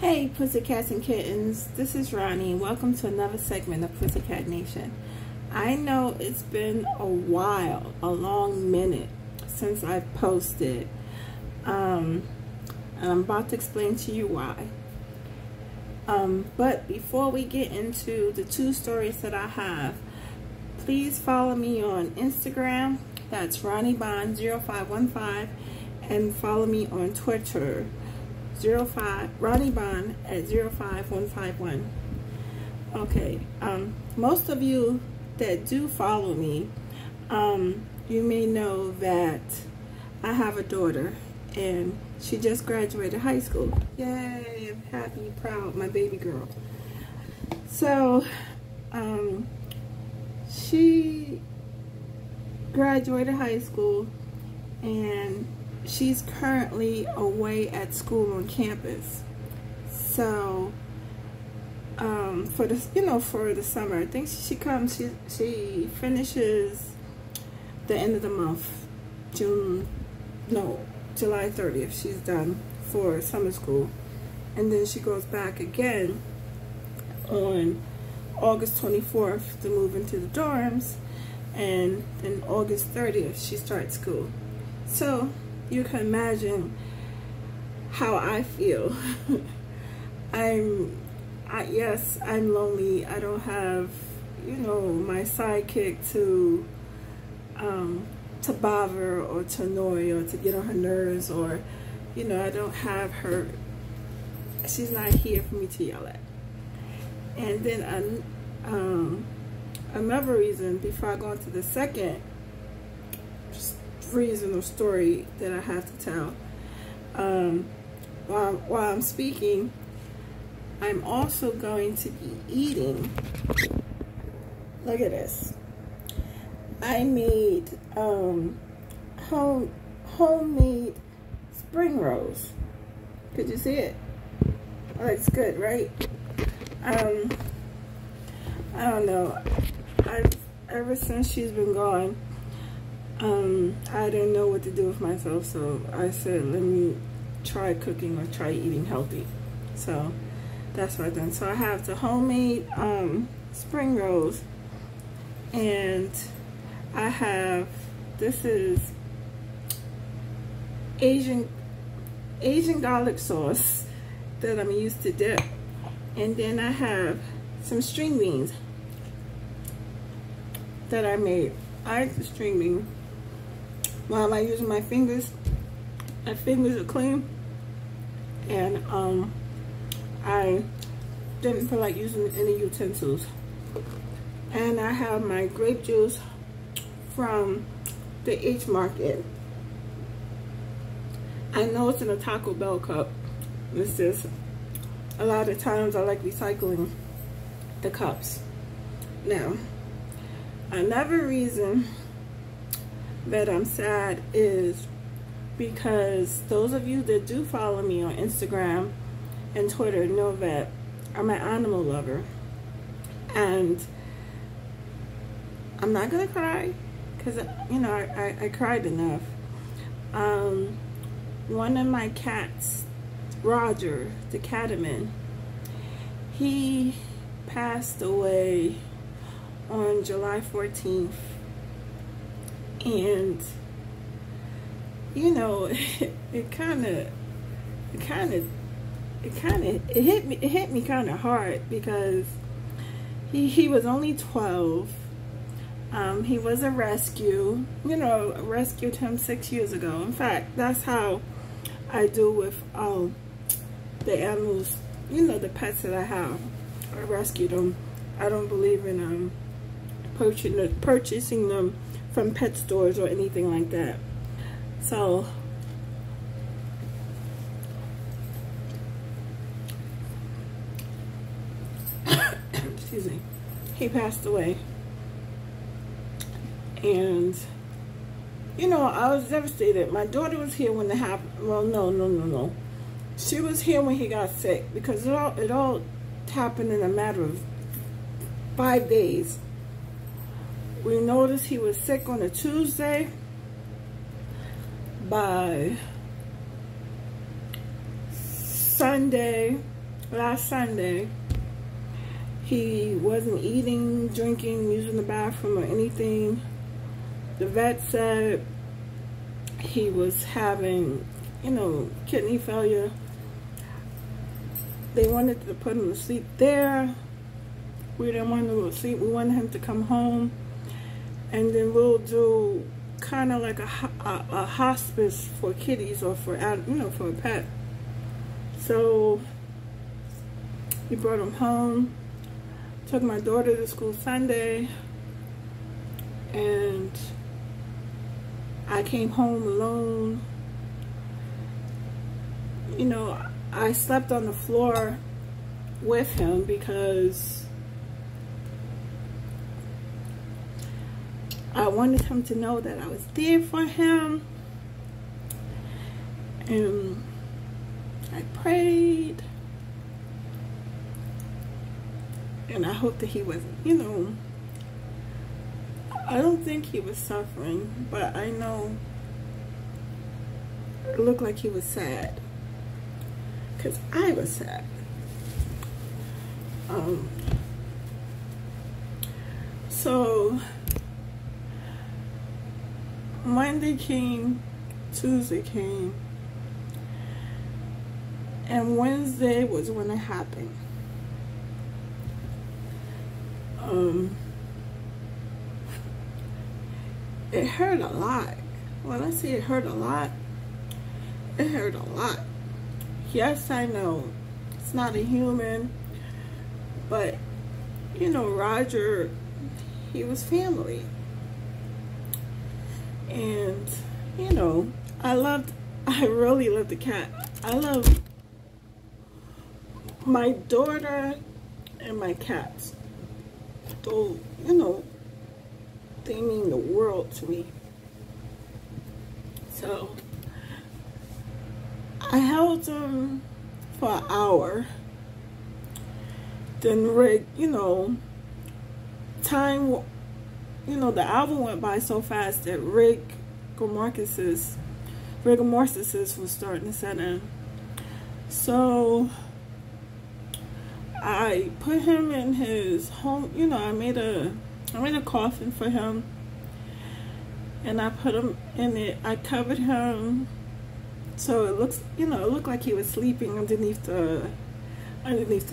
Hey Pussycats and Kittens, this is Ronnie. Welcome to another segment of Pussycat Nation. I know it's been a while, a long minute since I've posted, and I'm about to explain to you why. But before we get into the two stories that I have, please follow me on Instagram, that's RonnieBond0515, and follow me on Twitter, RonnieBond at 05151. Okay, most of you that do follow me, you may know that I have a daughter and she just graduated high school. Yay, I'm happy, proud, my baby girl. So, she graduated high school and she's currently away at school on campus. So for the for the summer, I think she finishes the end of the month, July 30th. She's done for summer school, and then she goes back again on August 24th to move into the dorms, and then August 30th she starts school. So you can imagine how I feel. Yes, I'm lonely. I don't have, my sidekick to bother or to annoy or to get on her nerves, or, I don't have her. She's not here for me to yell at. And then another reason, before I go into the second reason or story that I have to tell, while I'm speaking, I'm also going to be eating. Look at this. I made homemade spring rolls. Could you see it? Oh, it's good, right? I don't know. Ever since she's been gone, I didn't know what to do with myself, so I said, let me try cooking or try eating healthy. So that's what I've done. So I have the homemade spring rolls, and I have, this is Asian garlic sauce that I'm used to dip, and then I have some string beans that I made. I like the string bean. While I'm using my fingers are clean, and I didn't feel like using any utensils. And I have my grape juice from the H Market. I know it's in a Taco Bell cup. It's just, a lot of times I like recycling the cups. Now, another reason that I'm sad is because those of you that do follow me on Instagram and Twitter know that I'm an animal lover, and I'm not gonna cry because I cried enough. One of my cats, Roger the Cataman, he passed away on July 14th. And it hit me kind of hard, because he was only 12. He was a rescue. I rescued him 6 years ago. In fact, that's how I do with the animals, the pets that I have. I rescued them. I don't believe in purchasing them from pet stores or anything like that. So excuse me, he passed away, and I was devastated. My daughter was here when it happened. Well, no, she was here when he got sick, because it all happened in a matter of 5 days. We noticed he was sick on a Tuesday. By Sunday, last Sunday, he wasn't eating, drinking, using the bathroom or anything. The vet said he was having, you know, kidney failure. They wanted to put him to sleep there. We didn't want him to go to sleep. We wanted him to come home. And then we'll do kind of like a hospice for kitties or for, you know, for a pet. So we brought him home. Took my daughter to school Sunday. And I came home alone. You know, I slept on the floor with him because I wanted him to know that I was there for him. And I prayed. And I hope that he wasn't, you know, I don't think he was suffering, but I know it looked like he was sad. Because I was sad. So Monday came, Tuesday came, and Wednesday was when it happened. It hurt a lot. When I say it hurt a lot, it hurt a lot. Yes, I know it's not a human, but you know, Roger, he was family. And you know, I really loved the cat. I love my daughter and my cats. Though, you know, they mean the world to me. So I held them for an hour. Then Rick, you know, time, you know, the album went by so fast that rigor mortis was starting to set in. So I put him in his home, you know, I made a coffin for him, and I put him in it. I covered him so it looks, you know, it looked like he was sleeping underneath the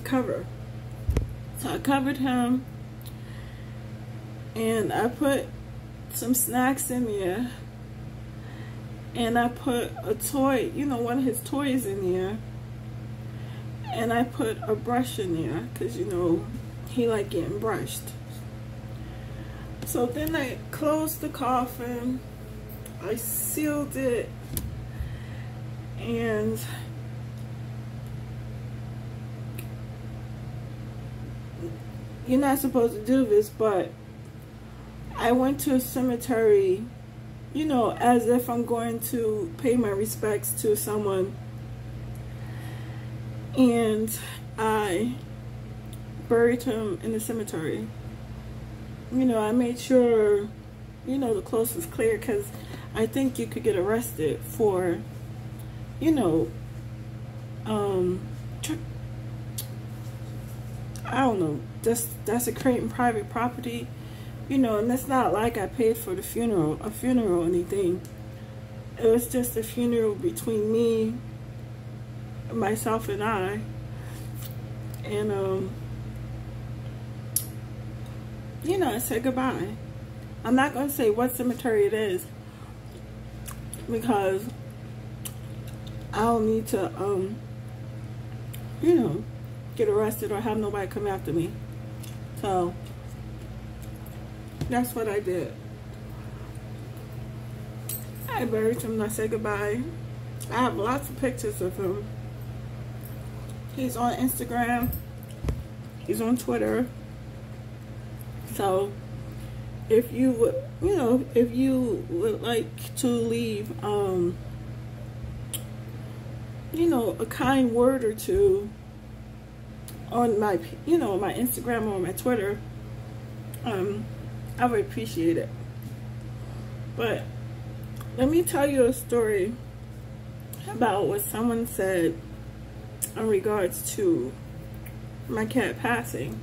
cover. So I covered him, and I put some snacks in there, and I put a toy, you know, one of his toys in there. And I put a brush in there because, you know, he liked getting brushed. So then I closed the coffin. I sealed it. And you're not supposed to do this, but I went to a cemetery, you know, as if I'm going to pay my respects to someone. And I buried him in the cemetery. You know, I made sure, you know, the clothes was clear, because I think you could get arrested for, you know, I don't know, desecrating private property, you know. And it's not like I paid for the funeral or anything. It was just a funeral between me, myself and I. And you know, I said goodbye. I'm not gonna say what cemetery it is, because I don't need to you know, get arrested or have nobody come after me. So that's what I did. I buried him and I said goodbye. I have lots of pictures of him. He's on Instagram. He's on Twitter. So if you would, you know, if you would like to leave, you know, a kind word or two on my, you know, my Instagram or my Twitter, I would appreciate it. But let me tell you a story about what someone said in regards to my cat passing.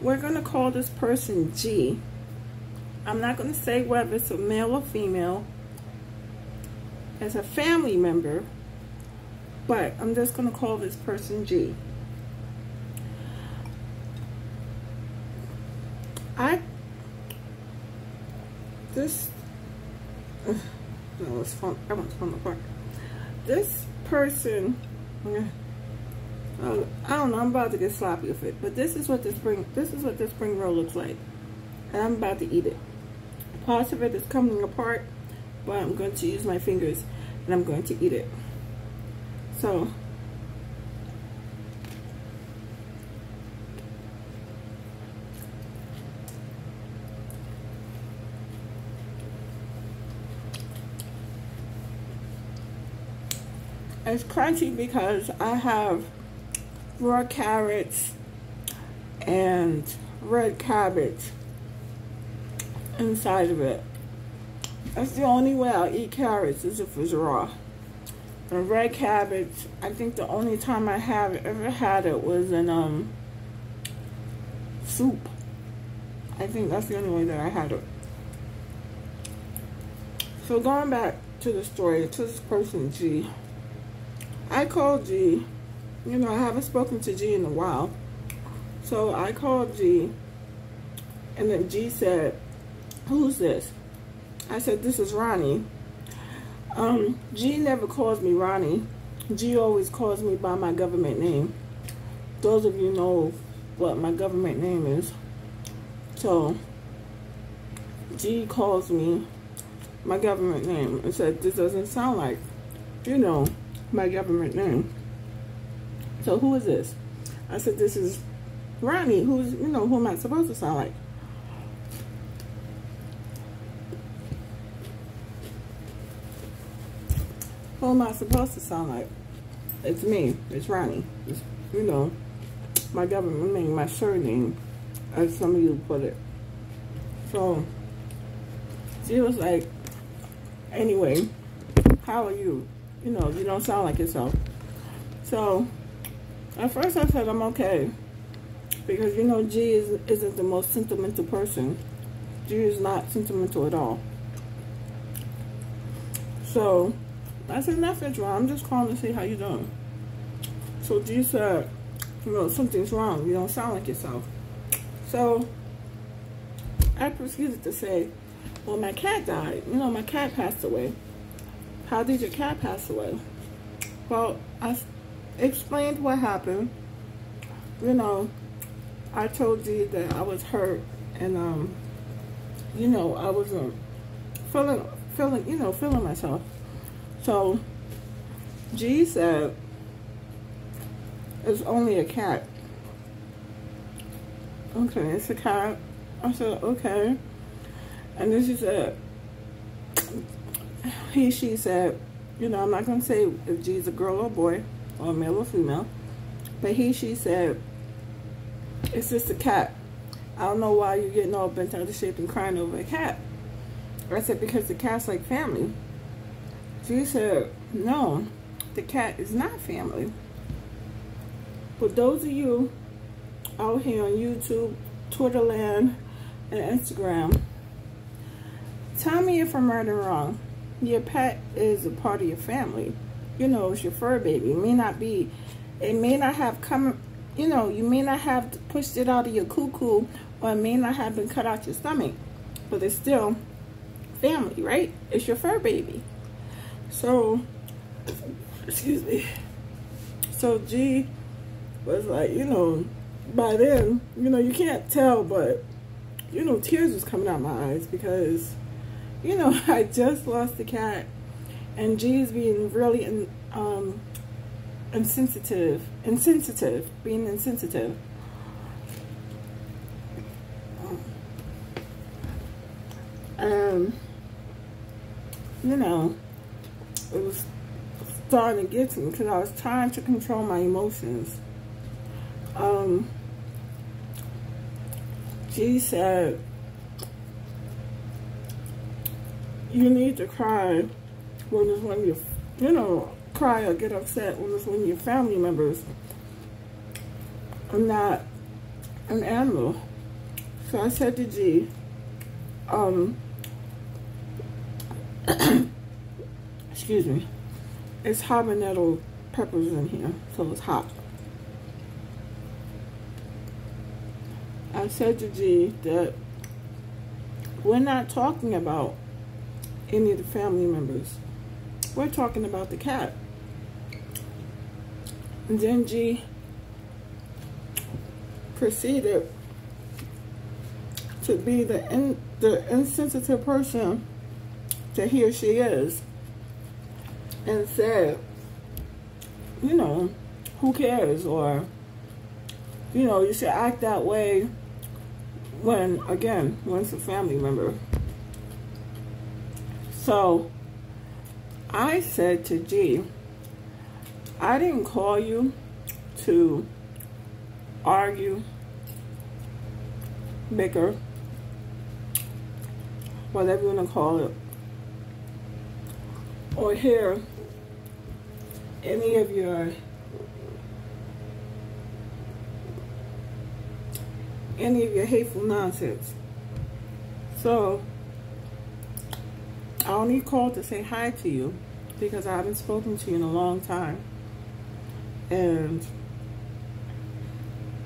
We're going to call this person G. I'm not going to say whether it's a male or female. As a family member, but I'm just going to call this person G. No, it's fun. I want to fall apart. This person, I don't know. I'm about to get sloppy with it, but this is what this spring roll looks like, and I'm about to eat it. Parts of it is coming apart, but I'm going to use my fingers, and I'm going to eat it. So. It's crunchy because I have raw carrots and red cabbage inside of it. That's the only way I'll eat carrots is if it's raw. And red cabbage, I think the only time I have ever had it was in soup. I think that's the only way that I had it. So going back to the story, to this person G. I called G, you know, I haven't spoken to G in a while. So I called G, and then G said, "Who's this?" I said, "This is Ronnie." G never calls me Ronnie. G always calls me by my government name. Those of you know what my government name is. So G calls me my government name and said, "This doesn't sound like, you know, my government name. So who is this?" I said, "This is Ronnie." Who's, you know, who am I supposed to sound like? Who am I supposed to sound like? It's me. It's Ronnie. It's, you know, my government name, my surname, as some of you put it. So she was like, "Anyway, how are you? You know, you don't sound like yourself." So at first I said I'm okay, because, you know, G isn't the most sentimental person. G is not sentimental at all. So I said, "Nothing's wrong. I'm just calling to see how you doing." So G said, "You know, something's wrong. You don't sound like yourself." So I proceeded to say, "Well, my cat died. You know, my cat passed away." "How did your cat pass away?" Well, I explained what happened. You know, I told G that I was hurt, and you know, I wasn't feeling myself. So G said, "It's only a cat." "Okay, it's a cat." I said, "Okay." And then she said, she said, you know, I'm not going to say if G's a girl or boy, or male or female, but she said, "It's just a cat. I don't know why you're getting all bent out of shape and crying over a cat." I said, "Because the cat's like family." She said, "No, the cat is not family." But those of you out here on YouTube, Twitterland, and Instagram, tell me if I'm right or wrong. Your pet is a part of your family. You know, it's your fur baby. It may not have come, you know, you may not have pushed it out of your cuckoo, or it may not have been cut out your stomach, but it's still family, right? It's your fur baby. So, excuse me. So G was like, you know, by then, you know, you can't tell, but, you know, tears was coming out my eyes because, you know, I just lost the cat, and G is being really insensitive, being insensitive. You know, it was starting to get to me because I was trying to control my emotions. G said, "You need to cry when it's one of your, you know, cry or get upset when it's one of your family members I'm not an animal. So I said to G, excuse me, it's habanero peppers in here, so it's hot. I said to G that we're not talking about any of the family members. We're talking about the cat. And then G proceeded to be the insensitive person that he or she is, and said, you know, who cares, or, you know, you should act that way when it's a family member. So I said to G, I didn't call you to argue, bicker, whatever you want to call it, or hear any of your hateful nonsense. So I only called to say hi to you because I haven't spoken to you in a long time. And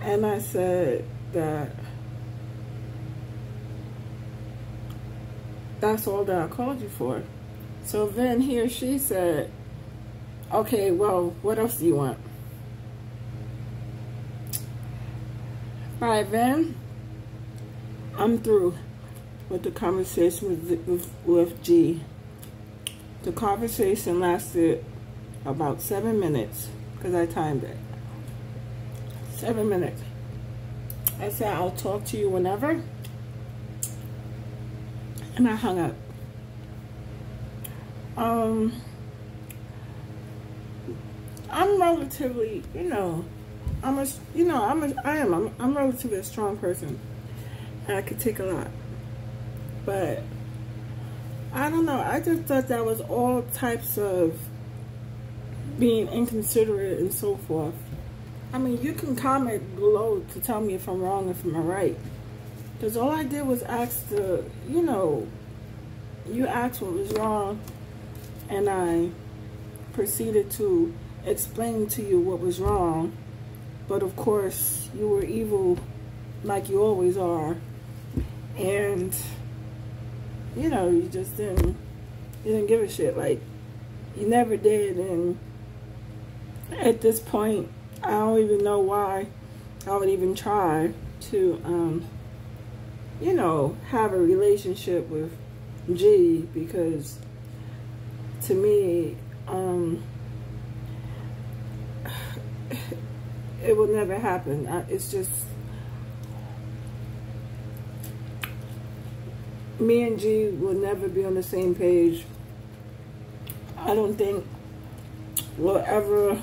I said that that's all that I called you for. So then he or she said, okay, well, what else do you want? By then, I'm through with the conversation with G. The conversation lasted about 7 minutes, because I timed it. 7 minutes. I said, I'll talk to you whenever. And I hung up. I'm relatively, I'm relatively a strong person, and I could take a lot. But I don't know. I just thought that was all types of being inconsiderate and so forth. I mean, you can comment below to tell me if I'm wrong, if I'm right. Because all I did was ask you asked what was wrong, and I proceeded to explain to you what was wrong. But of course, you were evil like you always are. And, you just didn't give a shit. Like, you never did. And at this point, I don't even know why I would even try to, have a relationship with G, because to me, it will never happen. It's just, me and G will never be on the same page. I don't think we'll ever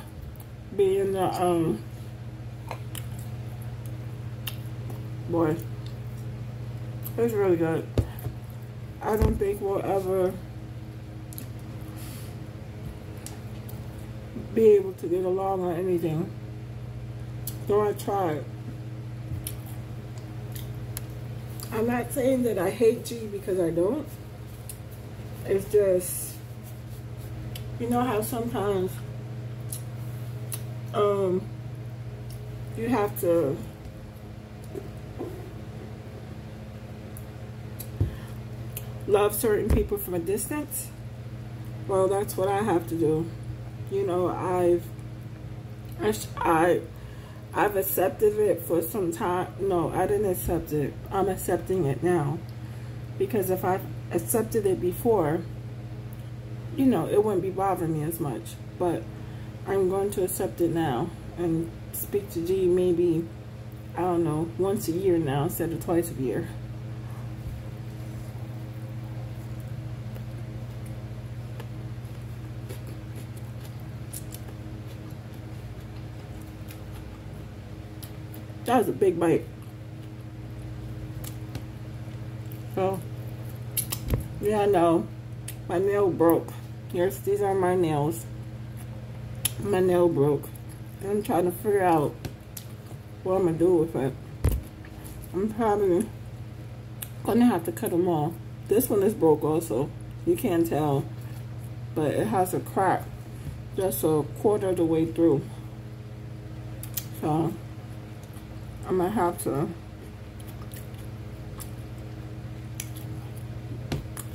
be in the, boy, it's really good. I don't think we'll ever be able to get along on anything. Though I tried. I'm not saying that I hate G, because I don't. It's just, you know how sometimes you have to love certain people from a distance? Well, that's what I have to do. I've accepted it for some time. No, I didn't accept it. I'm accepting it now. Because if I accepted it before, it wouldn't be bothering me as much. But I'm going to accept it now and speak to G maybe, I don't know, once a year now instead of twice a year. That was a big bite. So, yeah, I know. My nail broke. These are my nails. My nail broke. And I'm trying to figure out what I'm gonna do with it. I'm probably gonna have to cut them off. This one is broke also. You can't tell, but it has a crack just a quarter of the way through. So I'm gonna have to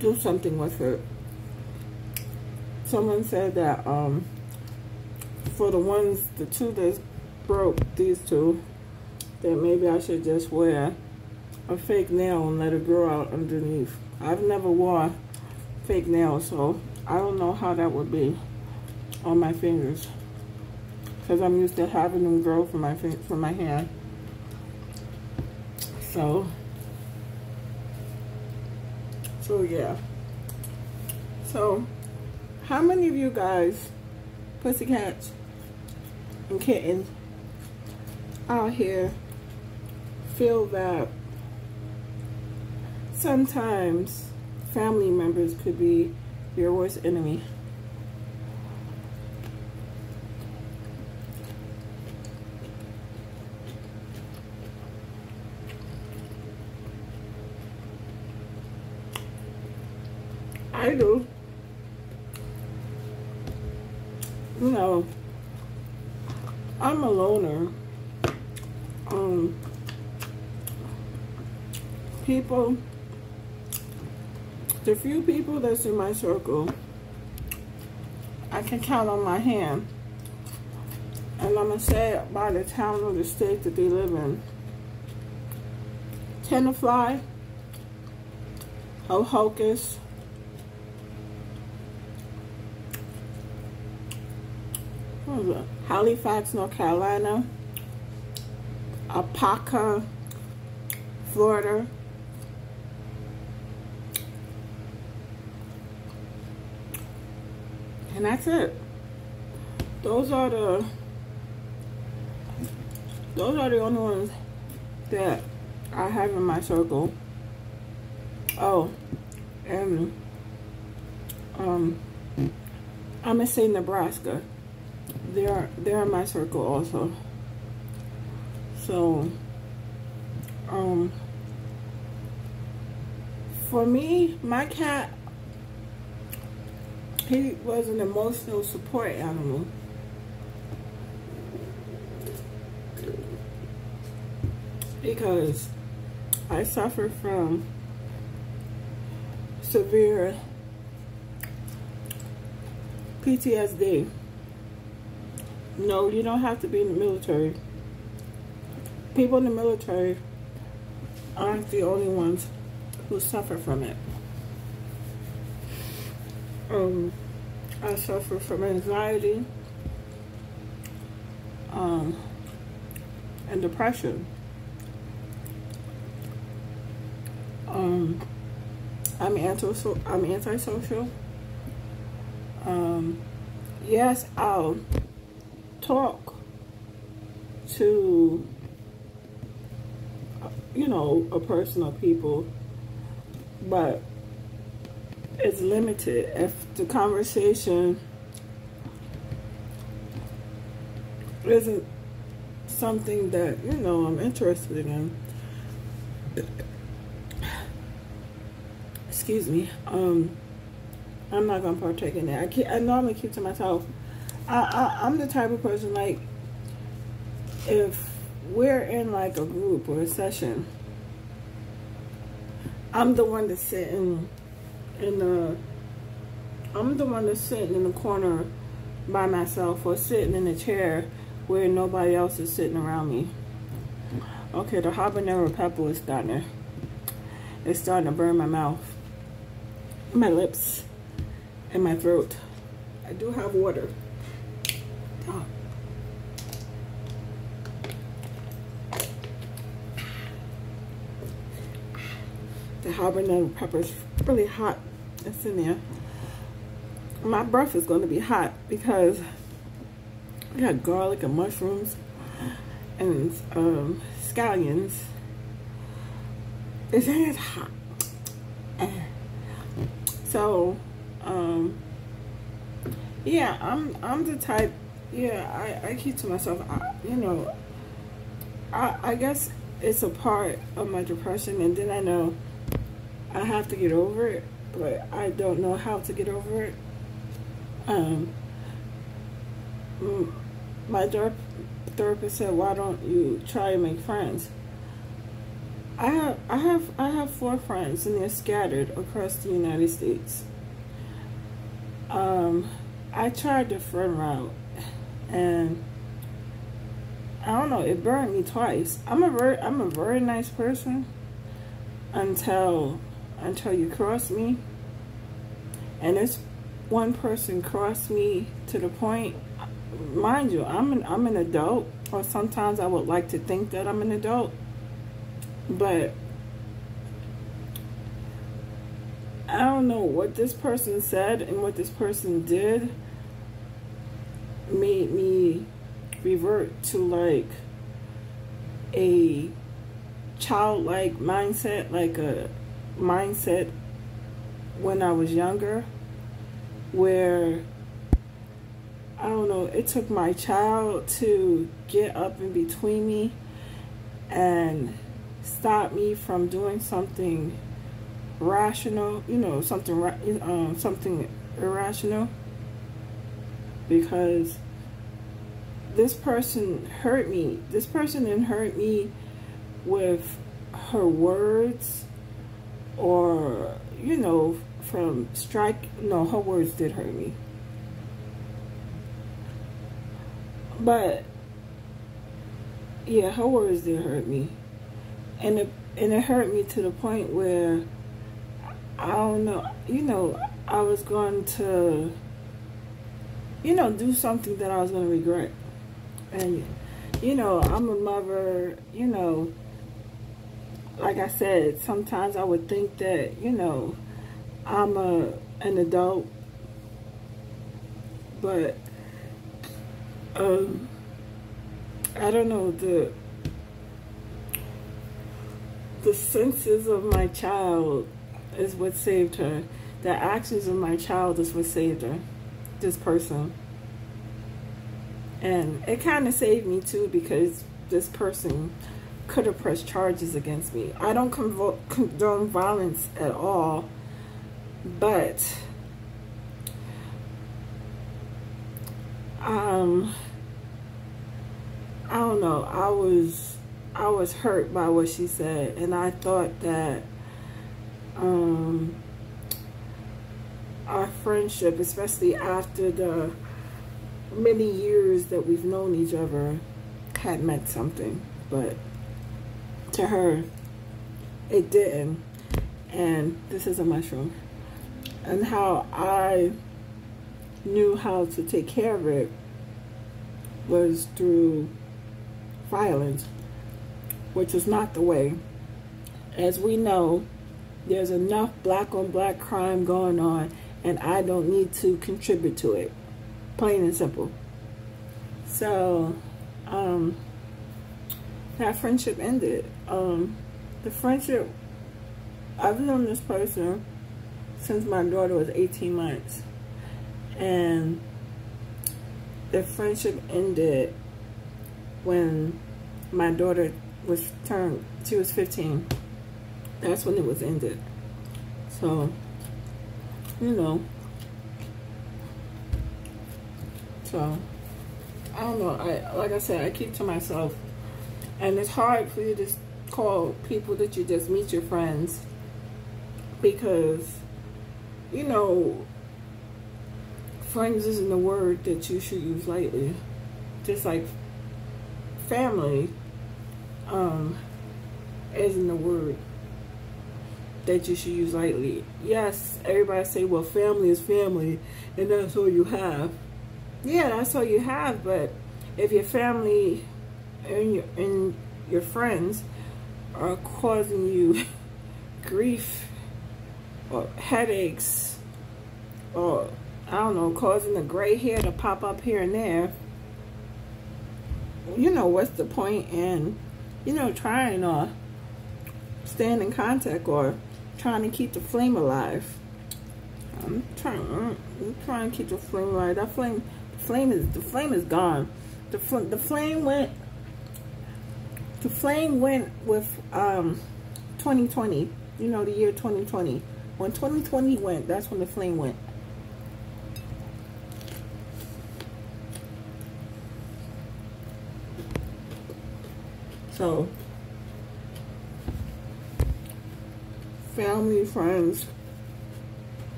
do something with it. Someone said that for the two that's broke, these two, that maybe I should just wear a fake nail and let it grow out underneath. I've never wore fake nails, so I don't know how that would be on my fingers, because I'm used to having them grow from my hand. So yeah. So how many of you guys, pussycats and kittens, out here feel that sometimes family members could be your worst enemy? I do. You know, I'm a loner. People, the few people that's in my circle, I can count on my hand. And I'm gonna say by the town or the state that they live in. Tenafly, Hocus, Halifax, North Carolina, Apaka, Florida, and that's it. Those are the only ones that I have in my circle. Oh, and I'm gonna say Nebraska. They're in my circle also. So for me, my cat, he was an emotional support animal. Because I suffer from severe PTSD. No, you don't have to be in the military. People in the military aren't the only ones who suffer from it. I suffer from anxiety and depression. I'm antisocial. Yes, I'll talk to, you know, a person or people, but it's limited. If the conversation isn't something that, you know, I'm interested in, excuse me, I'm not gonna partake in that. I normally keep to myself. I'm the type of person, like, if we're in like a group or a session, I'm the one that's sitting in the corner by myself, or sitting in a chair where nobody else is sitting around me. Okay, the habanero pepper is starting to burn my mouth, my lips, and my throat. I do have water. Oh. The habanero pepper is really hot. It's in there. My breath is going to be hot because I got garlic and mushrooms and scallions. It's hot. So, yeah, I'm the type. Yeah, I keep to myself. You know, I guess it's a part of my depression, and then I know I have to get over it, but I don't know how to get over it. My therapist said, "Why don't you try and make friends?" I have 4 friends, and they're scattered across the United States. I tried the friend route, and I don't know, it burned me twice. I'm a very nice person until you cross me. And this one person crossed me to the point, mind you, I'm an adult, or sometimes I would like to think that I'm an adult, but I don't know what this person said and what this person did made me revert to like a childlike mindset, like a mindset when I was younger, where I don't know, it took my child to get up in between me and stop me from doing something rational, you know, something irrational, because this person hurt me. This person didn't hurt me with her words or, you know, from no, her words did hurt me. But yeah, her words did hurt me. And it hurt me to the point where, I don't know, you know, I was going to, you know, do something that I was going to regret. And, you know, I'm a mother, you know, like I said, sometimes I would think that, you know, I'm an adult, but, I don't know, the senses of my child is what saved her. The actions of my child is what saved her, this person. And it kind of saved me too, because this person could have pressed charges against me. I don't condone violence at all, but I don't know, I was hurt by what she said, and I thought that our friendship, especially after the many years that we've known each other, had meant something, but to her it didn't. And this is a mushroom, and how I knew how to take care of it was through violence, which is not the way. As we know, there's enough black on black crime going on, and I don't need to contribute to it, plain and simple. So that friendship ended. The friendship, I've known this person since my daughter was 18 months, and the friendship ended when my daughter she was 15. That's when it was ended. So, you know, so I don't know, like I said, I keep to myself, and it's hard for you to call people that you just meet your friends, because, you know, friends isn't a word that you should use lightly. Just like family isn't a word that you should use lightly. Yes, everybody say, well, family is family, and that's all you have. Yeah, that's all you have, but if your family and your friends are causing you grief or headaches, or I don't know, causing the gray hair to pop up here and there, you know, what's the point in, you know, trying to staying in contact or trying to keep the flame alive? I'm trying to keep the flame alive. That the flame is gone. The flame went The flame went with 2020. You know, the year 2020. When 2020 went, that's when the flame went. So, family, friends,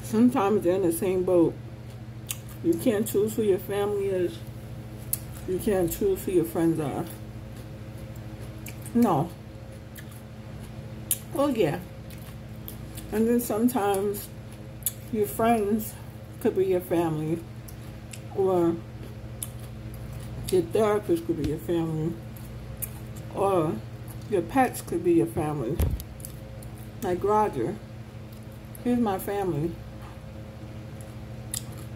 sometimes they're in the same boat. You can't choose who your family is. You can't choose who your friends are. No. Well, yeah. And then sometimes your friends could be your family, or your therapist could be your family, or your pets could be your family. Like Roger, he's my family.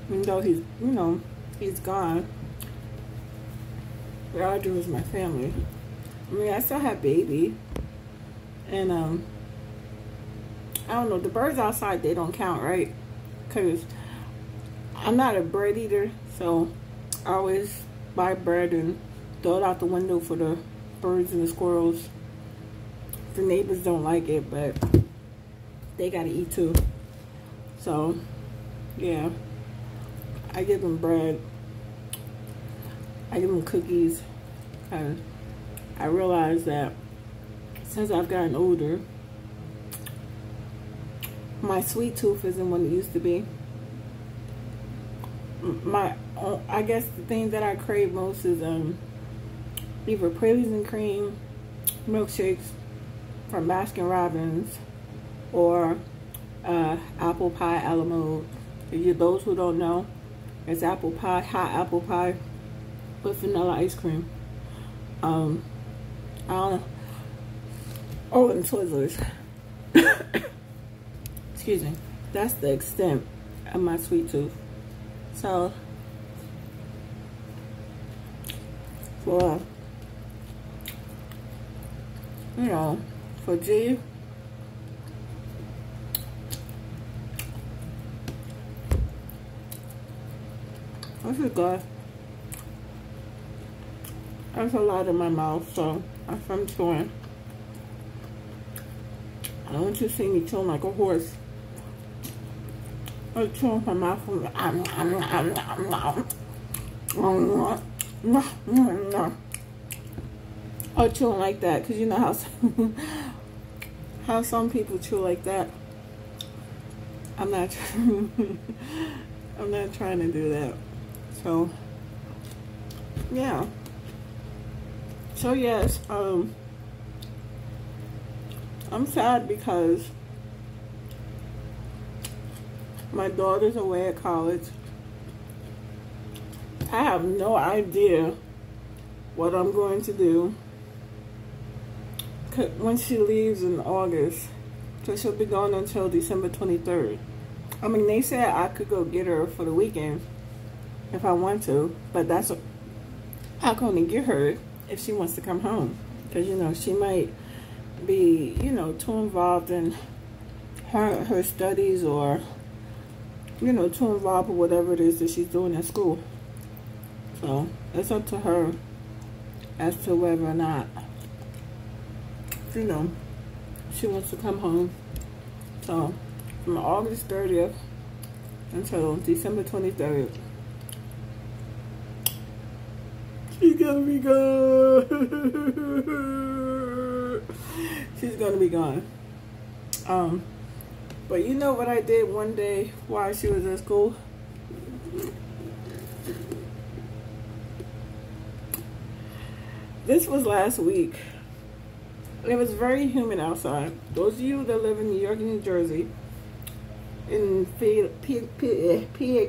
Even though he's, you know, he's gone, Roger was my family. I mean, I still have baby, and I don't know, the birds outside, they don't count, right? Because I'm not a bread eater, so I always buy bread and throw it out the window for the birds and the squirrels. The neighbors don't like it, but they gotta eat too. So, yeah, I give them bread. I give them cookies. And I realized that since I've gotten older, my sweet tooth isn't what it used to be. I guess the thing that I crave most is either Praline and cream milkshakes from Baskin Robbins, or apple pie a la mode. Those who don't know, it's apple pie, hot apple pie with vanilla ice cream. I don't know. Oh, and Twizzlers. Excuse me. That's the extent of my sweet tooth. So, for, you know, for G, this is good. There's a lot in my mouth, so I'm chewing. I don't want you to see me chewing like a horse. I'm chewing my mouth. I'm chewing like that, because you know how some people chew like that. I'm not I'm not trying to do that. So, yeah. So yes, I'm sad because my daughter's away at college. I have no idea what I'm going to do when she leaves in August. So she'll be gone until December 23rd. I mean, they said I could go get her for the weekend if I want to, but that's how can I get her if she wants to come home, because you know she might be, you know, too involved in her studies, or you know, too involved with whatever it is that she's doing at school. So it's up to her as to whether or not, you know, she wants to come home. So from August 30th until December 23rd, she's gonna be gone. She's gonna be gone. But you know what I did one day while she was at school? This was last week. It was very humid outside. Those of you that live in New York and New Jersey, in PA,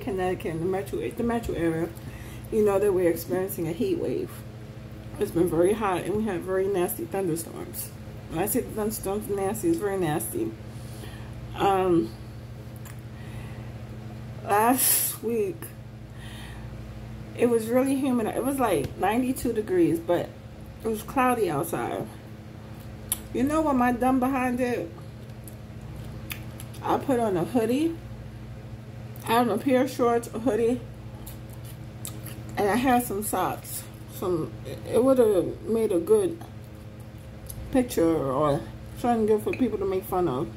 Connecticut, the metro area, you know that we're experiencing a heat wave. It's been very hot, and we had very nasty thunderstorms. When I say the thunderstorms nasty, it's very nasty. Last week, it was really humid. It was like 92 degrees, but it was cloudy outside. You know what my dumb behind did? I put on a hoodie. I have a pair of shorts, a hoodie, and I had some socks. it would have made a good picture or something good for people to make fun of.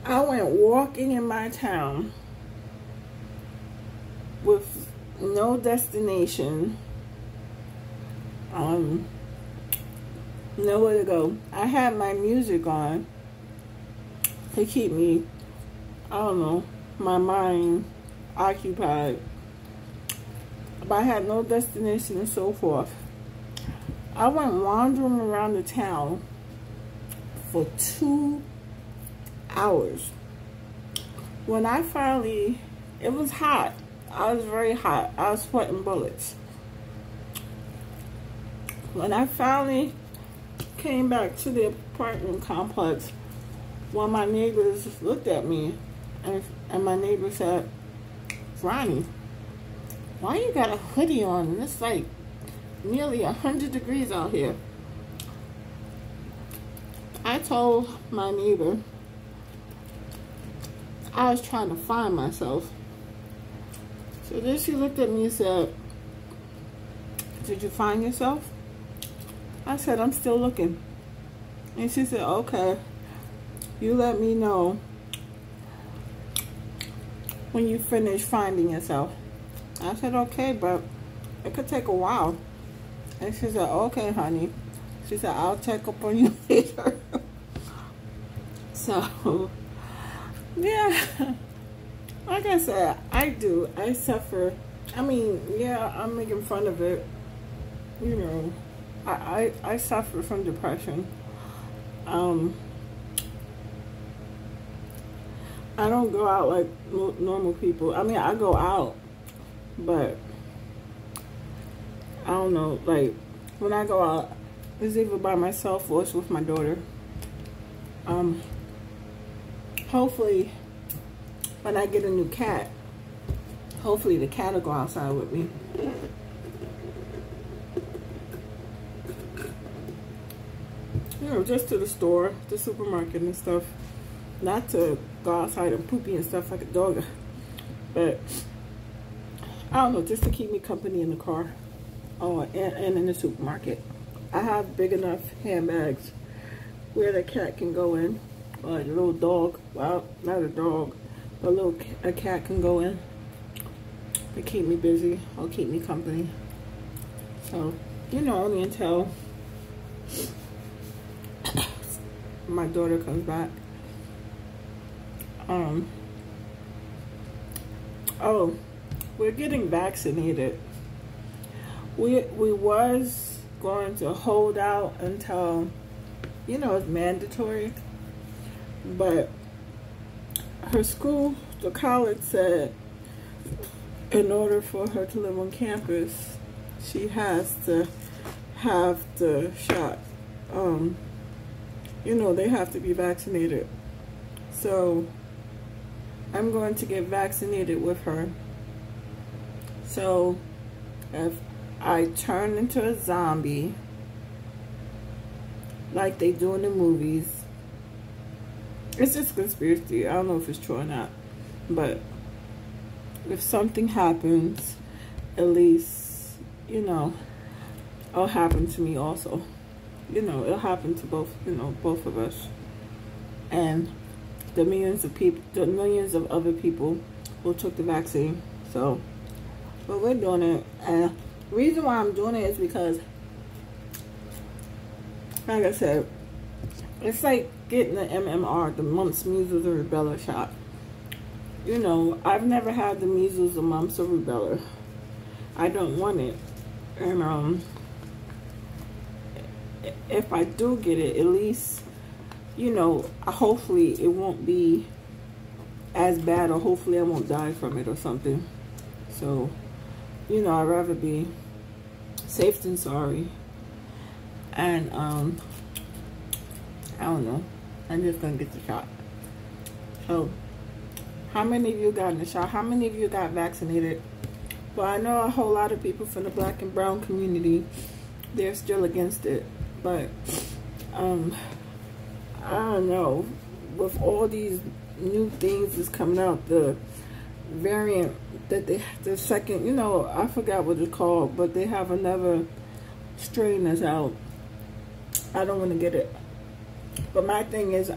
I went walking in my town with no destination, nowhere to go. I had my music on to keep me, I don't know, my mind occupied, but I had no destination and so forth. I went wandering around the town for 2 hours. When I finally, it was hot. I was very hot. I was sweating bullets. When I finally came back to the apartment complex, one of my neighbors looked at me, and my neighbor said, "Ronnie, why you got a hoodie on? And it's like nearly 100 degrees out here." I told my neighbor I was trying to find myself. So then she looked at me and said, "Did you find yourself?" I said, "I'm still looking." And she said, "Okay, you let me know when you finish finding yourself." I said, "Okay, but it could take a while." And she said, "Okay, honey." She said, "I'll check up on you later." So, yeah, like I said, I suffer. I mean, yeah, I'm making fun of it. You know, I suffer from depression. I don't go out like normal people. I mean, I go out, but I don't know, like, when I go out, it's either by myself or it's with my daughter. Hopefully, when I get a new cat, hopefully the cat will go outside with me. You know, just to the store, the supermarket and stuff. Not to go outside and poopy and stuff like a dog. But, I don't know, just to keep me company in the car. Oh, and in the supermarket. I have big enough handbags where the cat can go in. Or a little dog. Well, not a dog. But a cat can go in. To keep me busy. Or keep me company. So, you know, only until my daughter comes back. Oh, we're getting vaccinated. We was going to hold out until, you know, it's mandatory. But her school, the college said, in order for her to live on campus, she has to have the shot. You know, they have to be vaccinated. So I'm going to get vaccinated with her. So if I turn into a zombie, like they do in the movies, it's just a conspiracy. I don't know if it's true or not. But if something happens, at least, you know, it'll happen to me also. You know, it'll happen to both, you know, both of us. And the millions of people, the millions of other people who took the vaccine. So, but we're doing it. And the reason why I'm doing it is because, like I said, it's like getting the MMR, the mumps, measles, or rubella shot. You know, I've never had the measles, or mumps, or rubella. I don't want it. And if I do get it, at least, you know, hopefully it won't be as bad, or hopefully I won't die from it or something. So, you know, I'd rather be safe than sorry. And I don't know, I'm just gonna get the shot. So, how many of you got the shot? How many of you got vaccinated? Well, I know a whole lot of people from the black and brown community, they're still against it. But I don't know, with all these new things that's coming out, the variant that the second, you know, I forgot what it's called, but they have another strain that's out. I don't want to get it. But my thing is,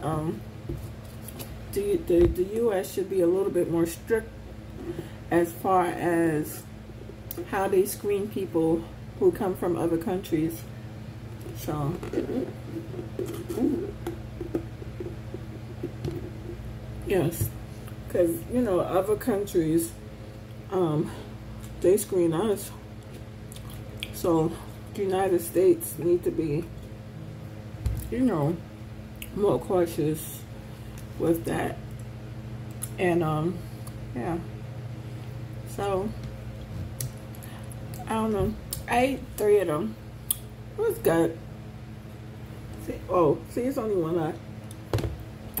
the U.S. should be a little bit more strict as far as how they screen people who come from other countries. So, yes, because, you know, other countries, they screen us. So, the United States need to be, you know, more cautious with that. And, yeah. So, I don't know. I ate 3 of them. It was good. See, oh, see, it's only one left.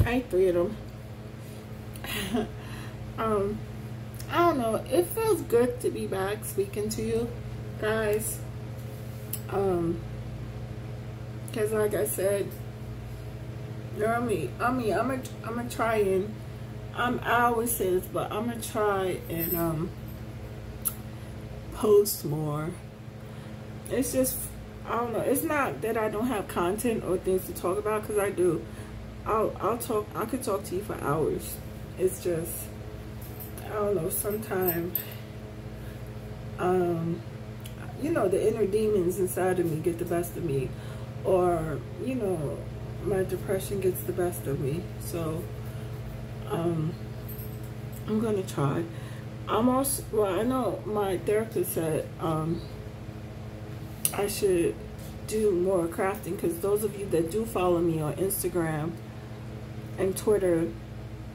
I ate 3 of them. I don't know. It feels good to be back speaking to you guys. Cause like I said, you know what I mean, I'm gonna try and I always say this, but I'm gonna try and post more. It's just, I don't know. It's not that I don't have content or things to talk about, because I do. I'll talk. I could talk to you for hours. It's just, I don't know. Sometimes, you know, the inner demons inside of me get the best of me, or, you know, my depression gets the best of me. So, I'm gonna try. I'm also, well, I know my therapist said I should do more crafting, because those of you that do follow me on Instagram and Twitter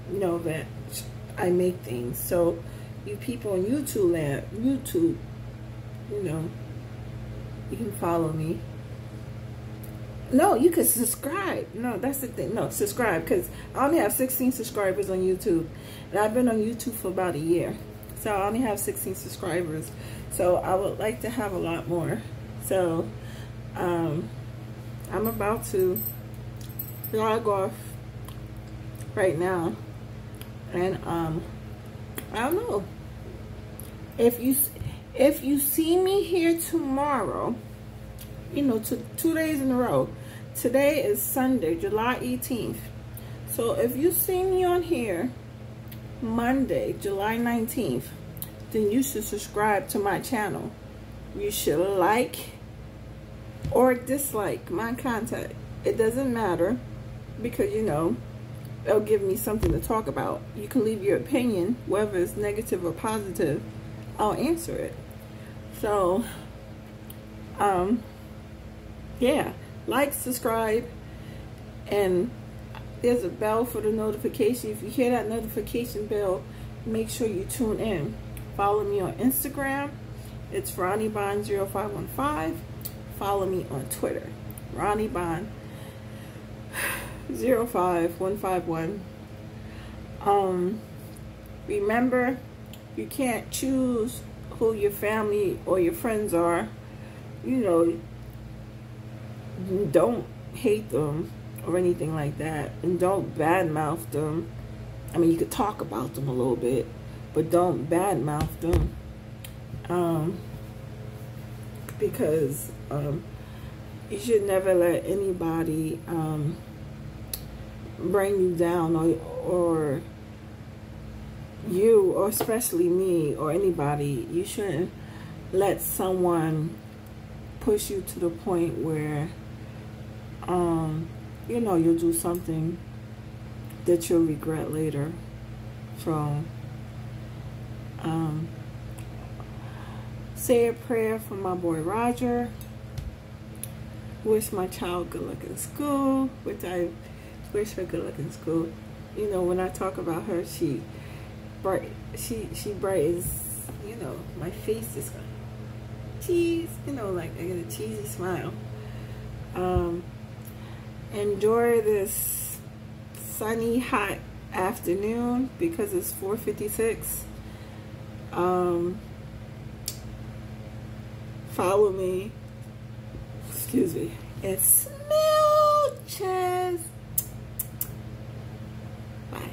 know that I make things. So you people on YouTube, you know, you can follow me. No, you can subscribe. No, that's the thing. No, subscribe, because I only have 16 subscribers on YouTube, and I've been on YouTube for about a year. So I only have 16 subscribers. So I would like to have a lot more. So I'm about to log off right now, and I don't know, if you see me here tomorrow, you know, 2 days in a row. Today is Sunday, July 18th. So if you see me on here Monday, July 19th, then you should subscribe to my channel. You should like or dislike my content. It doesn't matter, because, you know, it'll give me something to talk about. You can leave your opinion, whether it's negative or positive. I'll answer it. So, yeah, like, subscribe, and there's a bell for the notification. If you hear that notification bell, make sure you tune in. Follow me on Instagram. It's RonnieBond0515. Follow me on Twitter, RonnieBond05151. Remember, you can't choose who your family or your friends are. You know, don't hate them or anything like that, and don't badmouth them. I mean, you could talk about them a little bit, but don't badmouth them, because you should never let anybody bring you down, or you, or especially me or anybody. You shouldn't let someone push you to the point where you know, you'll do something that you'll regret later. So say a prayer for my boy Roger. Wish my child good luck in school, which I wish her good luck in school. You know, when I talk about her, she brightens, you know, my face is cheese, you know, like I get a cheesy smile. Enjoy this sunny, hot afternoon, because it's 4:56. Follow me. Excuse me. It's smooches. Bye.